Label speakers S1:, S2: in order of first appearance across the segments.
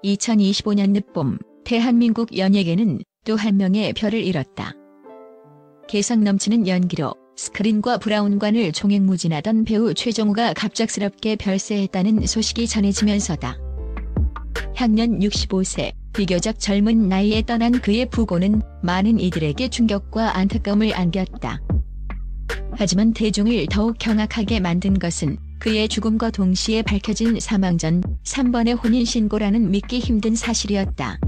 S1: 2025년 늦봄 대한민국 연예계는 또 한 명의 별을 잃었다. 개성 넘치는 연기로 스크린과 브라운관을 종횡무진하던 배우 최정우가 갑작스럽게 별세했다는 소식이 전해지면서다. 향년 65세, 비교적 젊은 나이에 떠난 그의 부고는 많은 이들에게 충격과 안타까움을 안겼다. 하지만 대중을 더욱 경악하게 만든 것은 그의 죽음과 동시에 밝혀진 사망 전 3번의 혼인신고라는 믿기 힘든 사실이었다.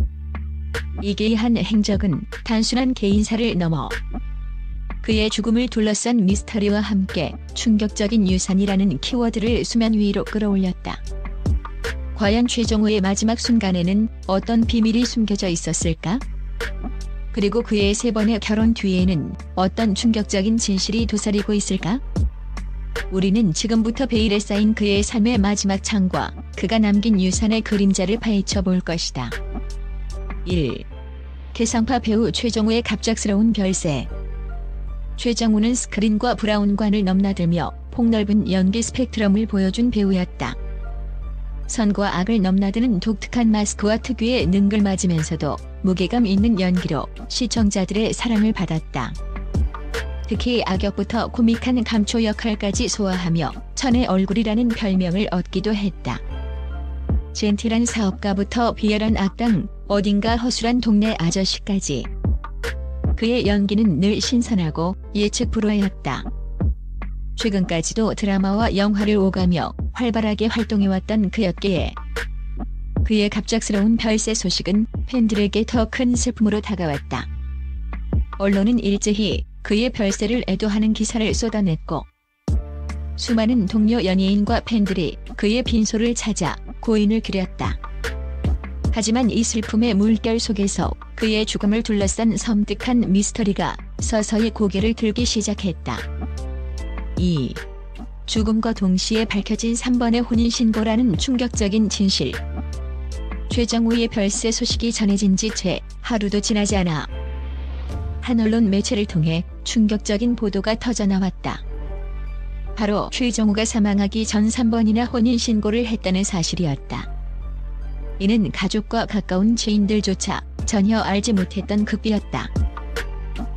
S1: 이 기이한 행적은 단순한 개인사를 넘어 그의 죽음을 둘러싼 미스터리와 함께 충격적인 유산이라는 키워드를 수면 위로 끌어올렸다. 과연 최정우의 마지막 순간에는 어떤 비밀이 숨겨져 있었을까? 그리고 그의 3번의 결혼 뒤에는 어떤 충격적인 진실이 도사리고 있을까? 우리는 지금부터 베일에 쌓인 그의 삶의 마지막 장과 그가 남긴 유산의 그림자를 파헤쳐 볼 것이다. 1. 개성파 배우 최정우의 갑작스러운 별세. 최정우는 스크린과 브라운관을 넘나들며 폭넓은 연기 스펙트럼을 보여준 배우였다. 선과 악을 넘나드는 독특한 마스크와 특유의 능글맞으면서도 무게감 있는 연기로 시청자들의 사랑을 받았다. 특히 악역부터 코믹한 감초 역할까지 소화하며 천의 얼굴이라는 별명을 얻기도 했다. 젠틀한 사업가부터 비열한 악당, 어딘가 허술한 동네 아저씨까지. 그의 연기는 늘 신선하고 예측 불허였다. 최근까지도 드라마와 영화를 오가며 활발하게 활동해왔던 그였기에 그의 갑작스러운 별세 소식은 팬들에게 더 큰 슬픔으로 다가왔다. 언론은 일제히 그의 별세를 애도하는 기사를 쏟아냈고 수많은 동료 연예인과 팬들이 그의 빈소를 찾아 고인을 기렸다. 하지만 이 슬픔의 물결 속에서 그의 죽음을 둘러싼 섬뜩한 미스터리가 서서히 고개를 들기 시작했다. 2. 죽음과 동시에 밝혀진 3번의 혼인신고라는 충격적인 진실. 최정우의 별세 소식이 전해진 지 채 하루도 지나지 않아 한 언론 매체를 통해 충격적인 보도가 터져나왔다. 바로 최정우가 사망하기 전 3번이나 혼인신고를 했다는 사실이었다. 이는 가족과 가까운 지인들조차 전혀 알지 못했던 극비였다.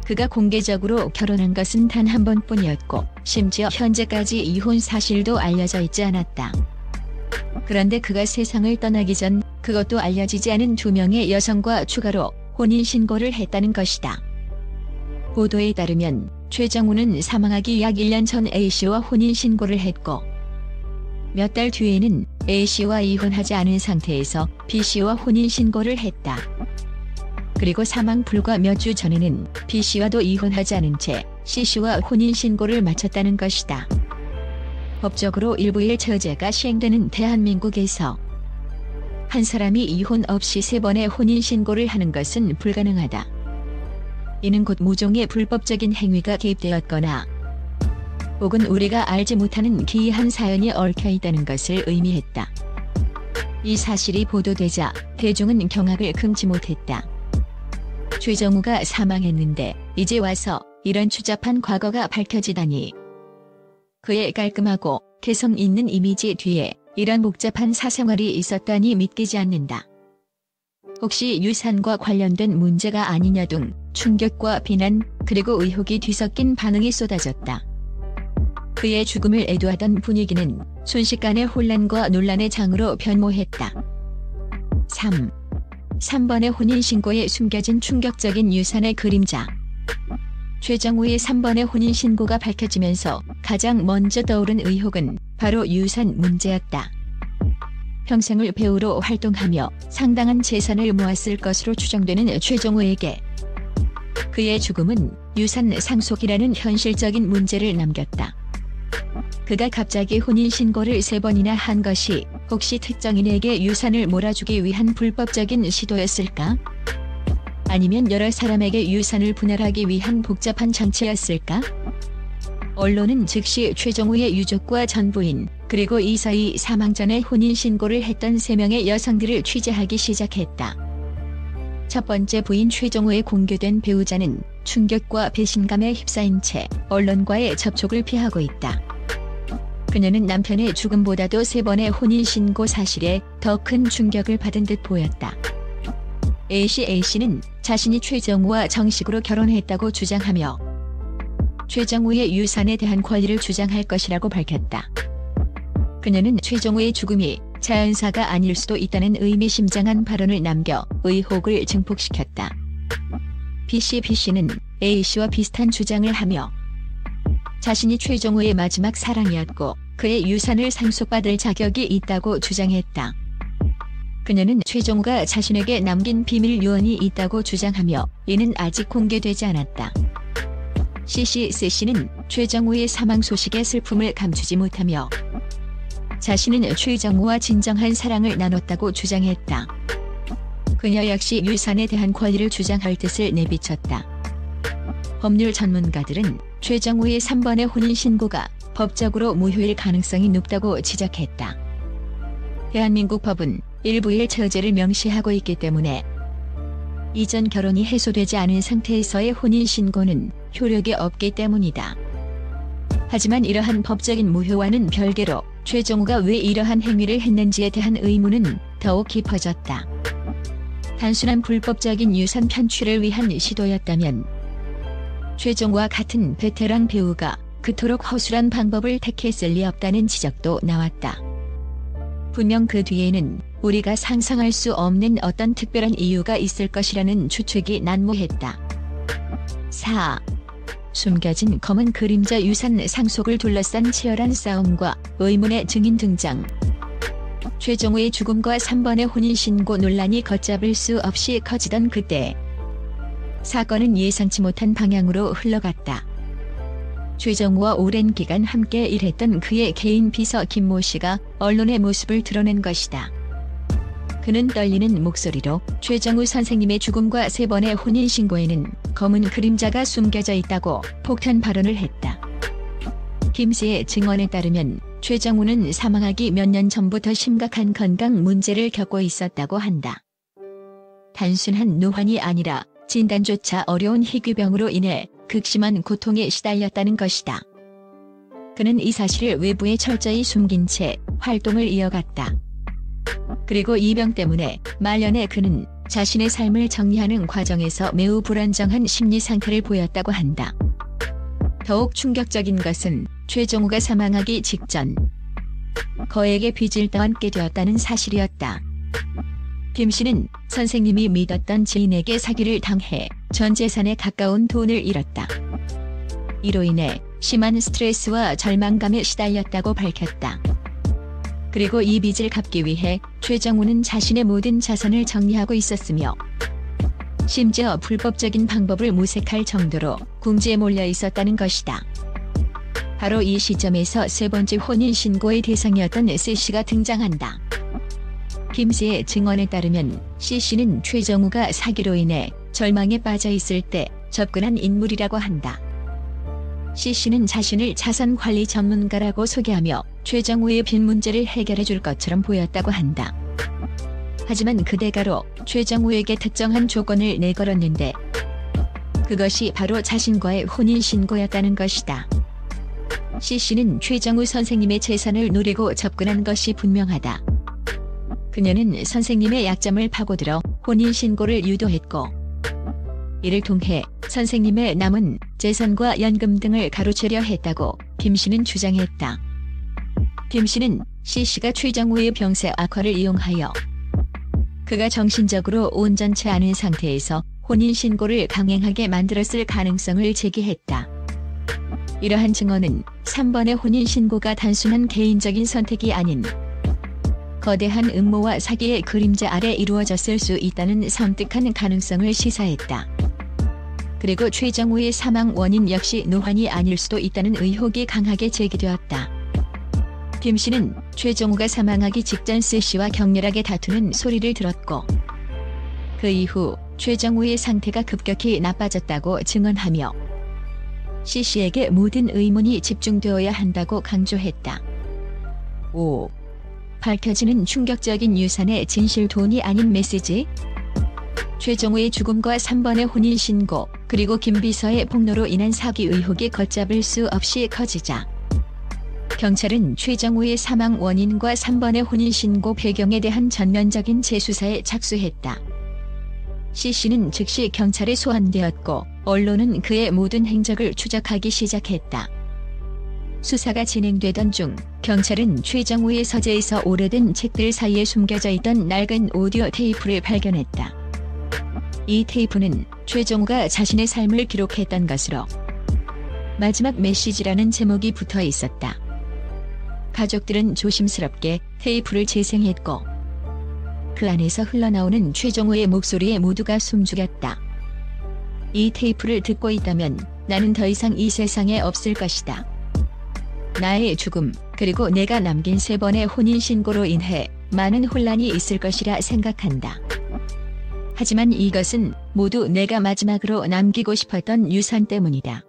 S1: 그가 공개적으로 결혼한 것은 단 한 번뿐이었고 심지어 현재까지 이혼 사실도 알려져 있지 않았다. 그런데 그가 세상을 떠나기 전 그것도 알려지지 않은 2명의 여성과 추가로 혼인신고를 했다는 것이다. 보도에 따르면 최정우는 사망하기 약 1년 전 A씨와 혼인신고를 했고 몇 달 뒤에는 A씨와 이혼하지 않은 상태에서 B씨와 혼인신고를 했다. 그리고 사망 불과 몇 주 전에는 B씨와도 이혼하지 않은 채 C씨와 혼인신고를 마쳤다는 것이다. 법적으로 일부의 처제가 시행되는 대한민국에서 한 사람이 이혼 없이 3번의 혼인신고를 하는 것은 불가능하다. 이는 곧 모종의 불법적인 행위가 개입되었거나 혹은 우리가 알지 못하는 기이한 사연이 얽혀있다는 것을 의미했다. 이 사실이 보도되자 대중은 경악을 금치 못했다. 최정우가 사망했는데 이제 와서 이런 추잡한 과거가 밝혀지다니. 그의 깔끔하고 개성 있는 이미지 뒤에 이런 복잡한 사생활이 있었다니 믿기지 않는다. 혹시 유산과 관련된 문제가 아니냐 등 충격과 비난 그리고 의혹이 뒤섞인 반응이 쏟아졌다. 그의 죽음을 애도하던 분위기는 순식간에 혼란과 논란의 장으로 변모했다. 3. 3번의 혼인신고에 숨겨진 충격적인 유산의 그림자. 최정우의 3번의 혼인신고가 밝혀지면서 가장 먼저 떠오른 의혹은 바로 유산 문제였다. 평생을 배우로 활동하며 상당한 재산을 모았을 것으로 추정되는 최정우에게 그의 죽음은 유산 상속이라는 현실적인 문제를 남겼다. 그가 갑자기 혼인신고를 3번이나 한 것이 혹시 특정인에게 유산을 몰아주기 위한 불법적인 시도였을까? 아니면 여러 사람에게 유산을 분할하기 위한 복잡한 장치였을까? 언론은 즉시 최정우의 유족과 전 부인 그리고 이 사이 사망 전에 혼인신고를 했던 3명의 여성들을 취재하기 시작했다. 첫 번째 부인 최정우의 공개된 배우자는 충격과 배신감에 휩싸인 채 언론과의 접촉을 피하고 있다. 그녀는 남편의 죽음보다도 3번의 혼인신고 사실에 더 큰 충격을 받은 듯 보였다. A씨는 자신이 최정우와 정식으로 결혼했다고 주장하며 최정우의 유산에 대한 권리를 주장할 것이라고 밝혔다. 그녀는 최정우의 죽음이 자연사가 아닐 수도 있다는 의미심장한 발언을 남겨 의혹을 증폭시켰다. B씨는 A씨와 비슷한 주장을 하며 자신이 최정우의 마지막 사랑이었고 그의 유산을 상속받을 자격이 있다고 주장했다. 그녀는 최정우가 자신에게 남긴 비밀 유언이 있다고 주장하며 이는 아직 공개되지 않았다. C씨는 최정우의 사망 소식의 슬픔을 감추지 못하며 자신은 최정우와 진정한 사랑을 나눴다고 주장했다. 그녀 역시 유산에 대한 권리를 주장할 뜻을 내비쳤다. 법률 전문가들은 최정우의 3번의 혼인신고가 법적으로 무효일 가능성이 높다고 지적했다. 대한민국 법은 일부의 처제를 명시하고 있기 때문에 이전 결혼이 해소되지 않은 상태에서의 혼인신고는 효력이 없기 때문이다. 하지만 이러한 법적인 무효와는 별개로 최정우가 왜 이러한 행위를 했는지에 대한 의문은 더욱 깊어졌다. 단순한 불법적인 유산 편취를 위한 시도였다면 최정우와 같은 베테랑 배우가 그토록 허술한 방법을 택했을 리 없다는 지적도 나왔다. 분명 그 뒤에는 우리가 상상할 수 없는 어떤 특별한 이유가 있을 것이라는 추측이 난무했다. 4. 숨겨진 검은 그림자 유산 상속을 둘러싼 치열한 싸움과 의문의 증인 등장. 최정우의 죽음과 3번의 혼인신고 논란이 걷잡을 수 없이 커지던 그때 사건은 예상치 못한 방향으로 흘러갔다. 최정우와 오랜 기간 함께 일했던 그의 개인 비서 김모 씨가 언론의 모습을 드러낸 것이다. 그는 떨리는 목소리로 최정우 선생님의 죽음과 3번의 혼인신고에는 검은 그림자가 숨겨져 있다고 폭탄 발언을 했다. 김 씨의 증언에 따르면 최정우는 사망하기 몇 년 전부터 심각한 건강 문제를 겪고 있었다고 한다. 단순한 노환이 아니라 진단조차 어려운 희귀병으로 인해 극심한 고통에 시달렸다는 것이다. 그는 이 사실을 외부에 철저히 숨긴 채 활동을 이어갔다. 그리고 이 병 때문에 말년에 그는 자신의 삶을 정리하는 과정에서 매우 불안정한 심리 상태를 보였다고 한다. 더욱 충격적인 것은 최정우가 사망하기 직전 거액의 빚을 떠안게 되었다는 사실이었다. 김 씨는 선생님이 믿었던 지인에게 사기를 당해 전 재산에 가까운 돈을 잃었다. 이로 인해 심한 스트레스와 절망감에 시달렸다고 밝혔다. 그리고 이 빚을 갚기 위해 최정우는 자신의 모든 자산을 정리하고 있었으며 심지어 불법적인 방법을 모색할 정도로 궁지에 몰려 있었다는 것이다. 바로 이 시점에서 3번째 혼인신고의 대상이었던 C씨가 등장한다. 김 씨의 증언에 따르면 C씨는 최정우가 사기로 인해 절망에 빠져 있을 때 접근한 인물이라고 한다. C씨는 자신을 자산관리 전문가라고 소개하며 최정우의 빚 문제를 해결해 줄 것처럼 보였다고 한다. 하지만 그 대가로 최정우에게 특정한 조건을 내걸었는데 그것이 바로 자신과의 혼인신고였다는 것이다. C씨는 최정우 선생님의 재산을 노리고 접근한 것이 분명하다. 그녀는 선생님의 약점을 파고들어 혼인신고를 유도했고 이를 통해 선생님의 남은 재산과 연금 등을 가로채려 했다고 김 씨는 주장했다. 김 씨는 C씨가 최정우의 병세 악화를 이용하여 그가 정신적으로 온전치 않은 상태에서 혼인신고를 강행하게 만들었을 가능성을 제기했다. 이러한 증언은 3번의 혼인신고가 단순한 개인적인 선택이 아닌 거대한 음모와 사기의 그림자 아래 이루어졌을 수 있다는 섬뜩한 가능성을 시사했다. 그리고 최정우의 사망 원인 역시 노환이 아닐 수도 있다는 의혹이 강하게 제기되었다. 김 씨는 최정우가 사망하기 직전 C씨와 격렬하게 다투는 소리를 들었고 그 이후 최정우의 상태가 급격히 나빠졌다고 증언하며 C씨에게 모든 의문이 집중되어야 한다고 강조했다. 5. 밝혀지는 충격적인 유산의 진실 돈이 아닌 메시지? 최정우의 죽음과 3번의 혼인신고 그리고 김 비서의 폭로로 인한 사기 의혹이 걷잡을 수 없이 커지자 경찰은 최정우의 사망 원인과 3번의 혼인신고 배경에 대한 전면적인 재수사에 착수했다. C씨는 즉시 경찰에 소환되었고 언론은 그의 모든 행적을 추적하기 시작했다. 수사가 진행되던 중 경찰은 최정우의 서재에서 오래된 책들 사이에 숨겨져 있던 낡은 오디오 테이프를 발견했다. 이 테이프는 최정우가 자신의 삶을 기록했던 것으로 마지막 메시지라는 제목이 붙어 있었다. 가족들은 조심스럽게 테이프를 재생했고 그 안에서 흘러나오는 최정우의 목소리에 모두가 숨죽였다. 이 테이프를 듣고 있다면 나는 더 이상 이 세상에 없을 것이다. 나의 죽음, 그리고 내가 남긴 3번의 혼인신고로 인해 많은 혼란이 있을 것이라 생각한다. 하지만 이것은 모두 내가 마지막으로 남기고 싶었던 유산 때문이다.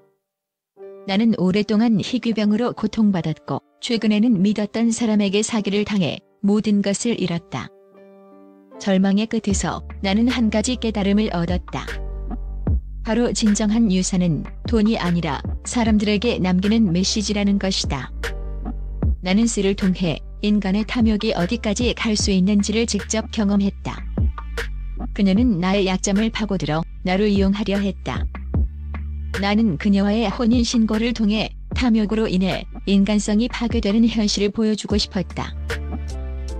S1: 나는 오랫동안 희귀병으로 고통받았고 최근에는 믿었던 사람에게 사기를 당해 모든 것을 잃었다. 절망의 끝에서 나는 한 가지 깨달음을 얻었다. 바로 진정한 유산은 돈이 아니라 사람들에게 남기는 메시지라는 것이다. 나는 쓰를 통해 인간의 탐욕이 어디까지 갈 수 있는지를 직접 경험했다. 그녀는 나의 약점을 파고들어 나를 이용하려 했다. 나는 그녀와의 혼인신고를 통해 탐욕으로 인해 인간성이 파괴되는 현실을 보여주고 싶었다.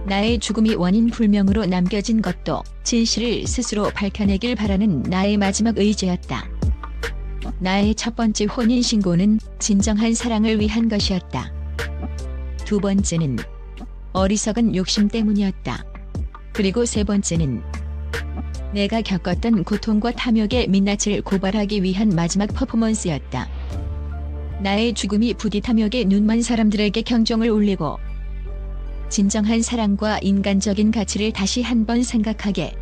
S1: 나의 죽음이 원인 불명으로 남겨진 것도 진실을 스스로 밝혀내길 바라는 나의 마지막 의지였다. 나의 첫 번째 혼인신고는 진정한 사랑을 위한 것이었다. 두 번째는 어리석은 욕심 때문이었다. 그리고 세 번째는 내가 겪었던 고통과 탐욕의 민낯을 고발하기 위한 마지막 퍼포먼스였다. 나의 죽음이 부디 탐욕에 눈먼 사람들에게 경종을 울리고 진정한 사랑과 인간적인 가치를 다시 한번 생각하게